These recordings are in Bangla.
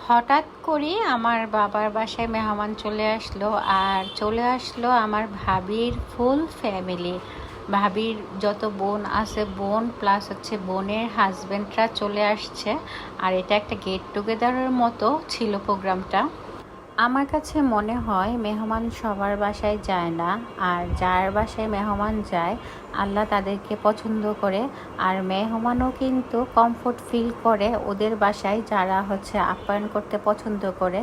হঠাৎ করে আমার বাবার বাসায় মেহমান চলে আসলো, আর চলে আসলো আমার ভাবির ফুল ফ্যামিলি। ভাবির যত বোন আছে, বোন প্লাস হচ্ছে বোনের হাজব্যান্ডরা চলে আসছে। আর এটা একটা গেট টুগেদারের মতো ছিল প্রোগ্রামটা। আমার কাছে মনে হয় মেহমান সবার বাসায় যায় না, আর যার বাসায় মেহমান যায় আল্লাহ তাদেরকে পছন্দ করে। আর মেহমানও কিন্তু কমফোর্ট ফিল করে ওদের বাসায়, যারা হচ্ছে আপ্যায়ন করতে পছন্দ করে।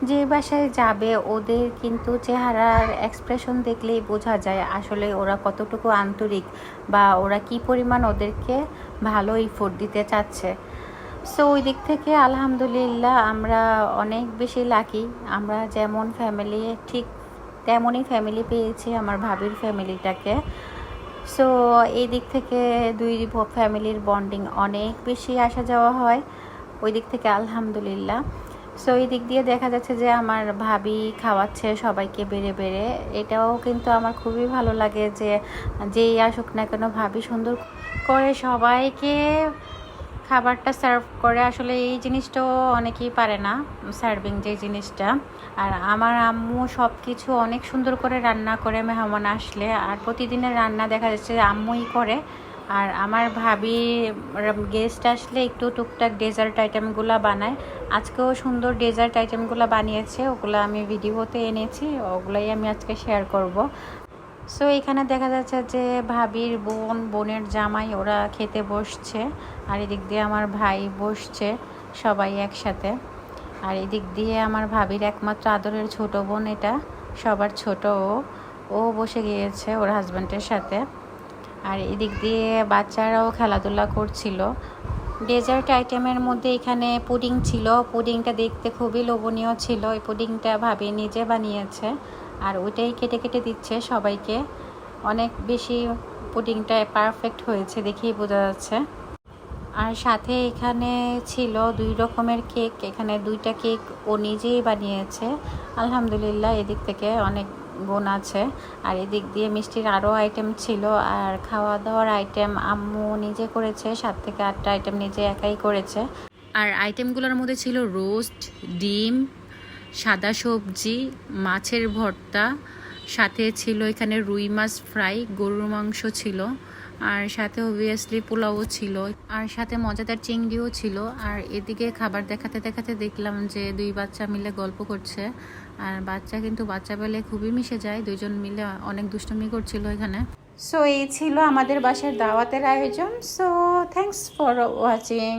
যে বাসায় যাবে ওদের কিন্তু চেহারার এক্সপ্রেশন দেখলেই বোঝা যায় আসলে ওরা কতটুকু আন্তরিক, বা ওরা কি পরিমাণ ওদেরকে ভালো ইফোর্ট দিতে চাচ্ছে। সো ওই দিক থেকে আলহামদুলিল্লাহ আমরা অনেক বেশি লাকি। আমরা যেমন ফ্যামিলি ঠিক তেমনই ফ্যামিলি পেয়েছি আমার ভাবির ফ্যামিলিটাকে। সো এই দিক থেকে দুই ফ্যামিলির বন্ডিং অনেক বেশি আসা যাওয়া হয় ওই দিক থেকে আলহামদুলিল্লাহ। সো এই দিক দিয়ে দেখা যাচ্ছে যে আমার ভাবি খাওয়াচ্ছে সবাইকে বেড়ে বেড়ে। এটাও কিন্তু আমার খুবই ভালো লাগে যে যেই আসুক না কেন ভাবি সুন্দর করে সবাইকে খাবারটা সার্ভ করে। আসলে এই জিনিসটাও অনেকেই পারে না, সার্ভিং যে জিনিসটা। আর আমার আম্মু সব কিছু অনেক সুন্দর করে রান্না করে মেহমান আসলে, আর প্রতিদিনের রান্না দেখা যাচ্ছে আম্মুই করে। আর আমার ভাবি গেস্ট আসলে একটু টুকটাক ডেজার্ট আইটেমগুলো বানায়। আজকেও সুন্দর ডেজার্ট আইটেমগুলো বানিয়েছে, ওগুলো আমি ভিডিওতে এনেছি, ওগুলাই আমি আজকে শেয়ার করব। সো এখানে দেখা যাচ্ছে যে ভাবির বোন, বোনের জামাই ওরা খেতে বসছে, আর এদিক দিয়ে আমার ভাই বসছে, সবাই একসাথে। আর এদিক দিয়ে আমার ভাবির একমাত্র আদরের ছোট বোন, এটা সবার ছোট, ও বসে গিয়েছে ওর হাজব্যান্ডের সাথে। আর এদিক দিয়ে বাচ্চারাও খেলাধুলা করছিল। ডেজার্ট আইটেমের মধ্যে এখানে পুডিং ছিল। পুডিংটা দেখতে খুবই লোভনীয় ছিল। ওই পুডিংটা ভাবি নিজে বানিয়েছে, আর ওইটাই কেটে কেটে দিচ্ছে সবাইকে। অনেক বেশি পুডিংটা পারফেক্ট হয়েছে দেখেই বোঝা যাচ্ছে। আর সাথে এখানে ছিল 2 রকমের কেক। এখানে 2টা কেক ও নিজেই বানিয়েছে আলহামদুলিল্লাহ। এদিক থেকে অনেক বোন আছে। আর এদিক দিয়ে মিষ্টির আরও আইটেম ছিল, আর খাওয়া দাওয়ার আইটেম আম্মু নিজে করেছে। 7 থেকে 8টা আইটেম নিজে একাই করেছে। আর আইটেমগুলোর মধ্যে ছিল রোস্ট, ডিম, সাদা সবজি, মাছের ভর্তা, সাথে ছিল এখানে রুই মাছ ফ্রাই, গরুর মাংস ছিল, আর সাথে অবভিয়াসলি পোলাও ছিল, আর সাথে মজাদার চিংড়িও ছিল। আর এদিকে খাবার দেখাতে দেখাতে দেখলাম যে 2 বাচ্চা মিলে গল্প করছে। আর বাচ্চা কিন্তু বাচ্চা বেলে খুবই মিশে যায়, 2জন মিলে অনেক দুষ্টুমি করছিল এখানে। সো এই ছিল আমাদের বাসার দাওয়াতের আয়োজন। So thanks for watching.